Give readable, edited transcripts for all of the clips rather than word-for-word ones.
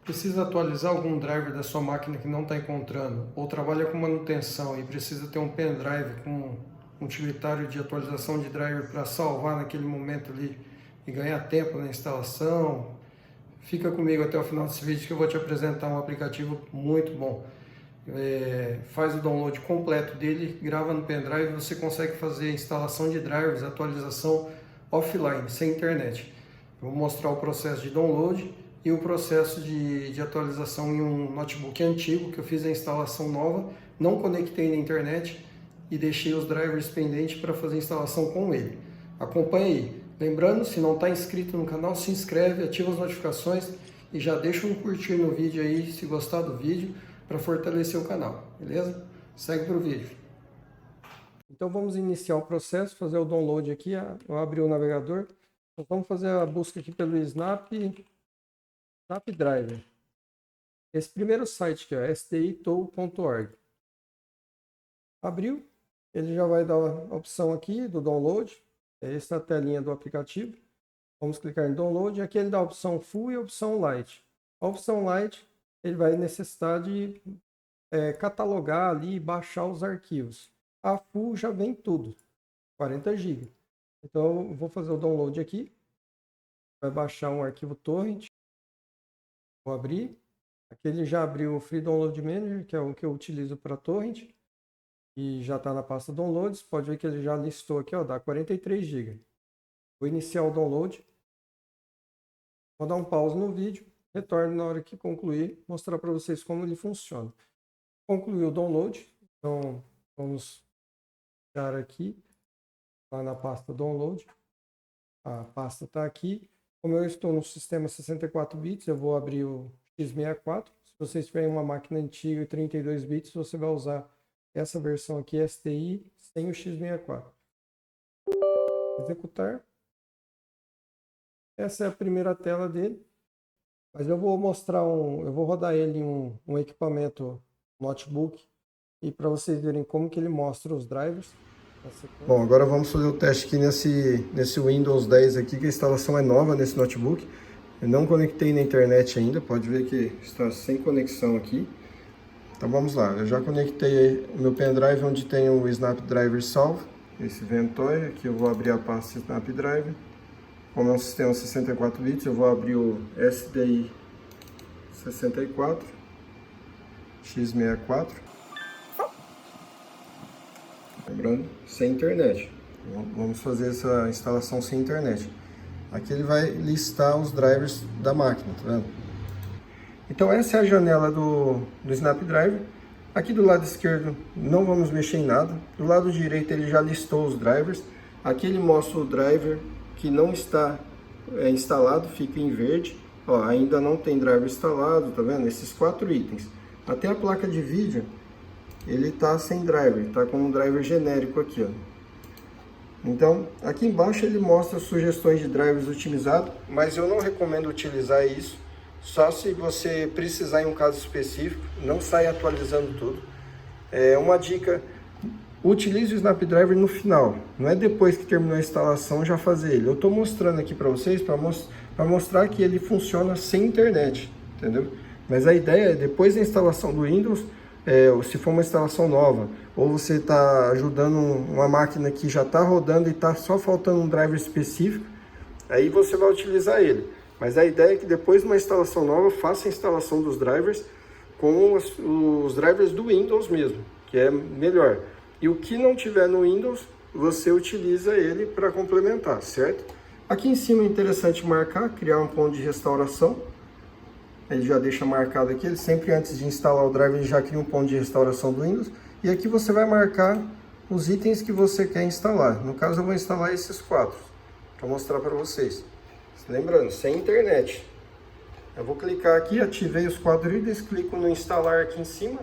Precisa atualizar algum driver da sua máquina que não está encontrando, ou trabalha com manutenção e precisa ter um pendrive com um utilitário de atualização de driver para salvar naquele momento ali e ganhar tempo na instalação? Fica comigo até o final desse vídeo que eu vou te apresentar um aplicativo muito bom. Faz o download completo dele, grava no pendrive e você consegue fazer a instalação de drivers, atualização offline, sem internet. Eu vou mostrar o processo de download e o processo de atualização em um notebook antigo, que eu fiz a instalação nova, não conectei na internet e deixei os drivers pendentes para fazer a instalação com ele. Acompanhe aí. Lembrando, se não está inscrito no canal, se inscreve, ativa as notificações e já deixa um curtir no vídeo aí, se gostar do vídeo, para fortalecer o canal, beleza? Segue para o vídeo. Então vamos iniciar o processo, fazer o download aqui, eu abri o navegador. Então, vamos fazer a busca aqui pelo Snapdriver. Esse primeiro site aqui, sditool.org. Abriu, ele já vai dar a opção aqui do download. Essa é a telinha do aplicativo. Vamos clicar em download. Aqui ele dá a opção Full e a opção Light. A opção Light, ele vai necessitar de catalogar ali e baixar os arquivos. A Full já vem tudo, 40 GB. Então, eu vou fazer o download aqui. Vai baixar um arquivo torrent. Vou abrir. Aqui ele já abriu o Free Download Manager, que é o que eu utilizo para torrent. E já está na pasta downloads. Pode ver que ele já listou aqui, ó, dá 43 GB. Vou iniciar o download. Vou dar um pause no vídeo. Retorno na hora que concluir, mostrar para vocês como ele funciona. Concluiu o download. Então, vamos dar aqui. Lá na pasta download. A pasta está aqui. Como eu estou no sistema 64 bits, eu vou abrir o x64. Se vocês tiverem uma máquina antiga e 32 bits, você vai usar essa versão aqui, STI, sem o x64. Executar. Essa é a primeira tela dele. Mas eu vou mostrar eu vou rodar ele em um equipamento notebook e para vocês verem como que ele mostra os drivers. Bom, agora vamos fazer o teste aqui nesse Windows 10 aqui, que a instalação é nova nesse notebook. Eu não conectei na internet ainda, pode ver que está sem conexão aqui. Então vamos lá, eu já conectei o meu pendrive onde tem o Snapdriver salvo, esse Ventoy. Aqui eu vou abrir a pasta Snapdriver. Como é um sistema 64 bits, eu vou abrir o SDI 64, x64. Lembrando, sem internet. Vamos fazer essa instalação sem internet. Aqui ele vai listar os drivers da máquina, tá vendo? Então essa é a janela do Snapdriver. Aqui do lado esquerdo não vamos mexer em nada. Do lado direito ele já listou os drivers. Aqui ele mostra o driver que não está instalado, fica em verde. Ó, ainda não tem driver instalado, tá vendo? Esses 4 itens. Até a placa de vídeo, ele tá sem driver, tá com um driver genérico aqui, ó. Então, aqui embaixo ele mostra sugestões de drivers otimizados, mas eu não recomendo utilizar isso, só se você precisar em um caso específico, não sai atualizando tudo. Uma dica: utilize o Snapdriver no final, não é depois que terminou a instalação já fazer ele. Eu estou mostrando aqui para vocês, para mostrar que ele funciona sem internet, entendeu? Mas a ideia é, depois da instalação do Windows, se for uma instalação nova, ou você está ajudando uma máquina que já está rodando e está só faltando um driver específico, aí você vai utilizar ele. Mas a ideia é que depois de uma instalação nova, faça a instalação dos drivers com os drivers do Windows mesmo, que é melhor. E o que não tiver no Windows, você utiliza ele para complementar, certo? Aqui em cima é interessante marcar, criar um ponto de restauração. Ele já deixa marcado aqui, ele sempre antes de instalar o driver, ele já cria um ponto de restauração do Windows. E aqui você vai marcar os itens que você quer instalar. No caso eu vou instalar esses 4, para mostrar para vocês. Lembrando, sem internet. Eu vou clicar aqui, ativei os 4 itens, clico no instalar aqui em cima.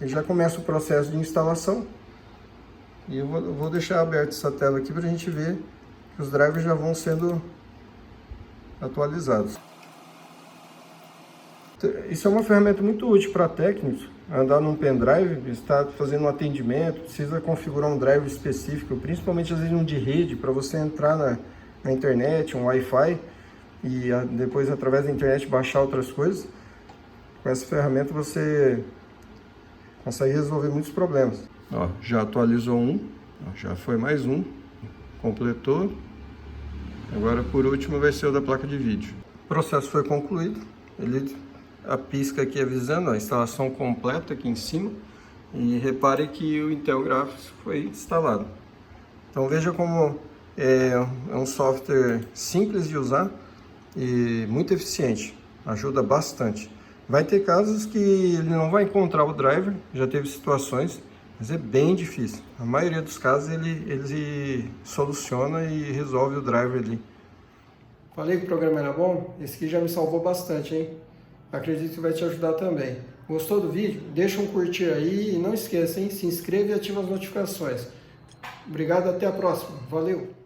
E já começa o processo de instalação. E eu vou deixar aberto essa tela aqui para a gente ver que os drivers já vão sendo atualizados. Isso é uma ferramenta muito útil para técnicos. Andar num pendrive, está fazendo um atendimento, precisa configurar um driver específico, principalmente às vezes um de rede, para você entrar a internet, um Wi-Fi, e depois através da internet baixar outras coisas, com essa ferramenta você consegue resolver muitos problemas. Ó, já atualizou um, já foi mais um, completou. Agora por último vai ser o da placa de vídeo. O processo foi concluído, a pisca aqui avisando a instalação completa aqui em cima, e repare que o Intel Graphics foi instalado. Então veja como é um software simples de usar e muito eficiente, ajuda bastante. Vai ter casos que ele não vai encontrar o driver, já teve situações, mas é bem difícil. A maioria dos casos ele soluciona e resolve o driver ali. Falei que o programa era bom? Esse aqui já me salvou bastante, hein? Acredito que vai te ajudar também. Gostou do vídeo? Deixa um curtir aí e não esqueça, hein? Se inscreva e ativa as notificações. Obrigado, até a próxima. Valeu!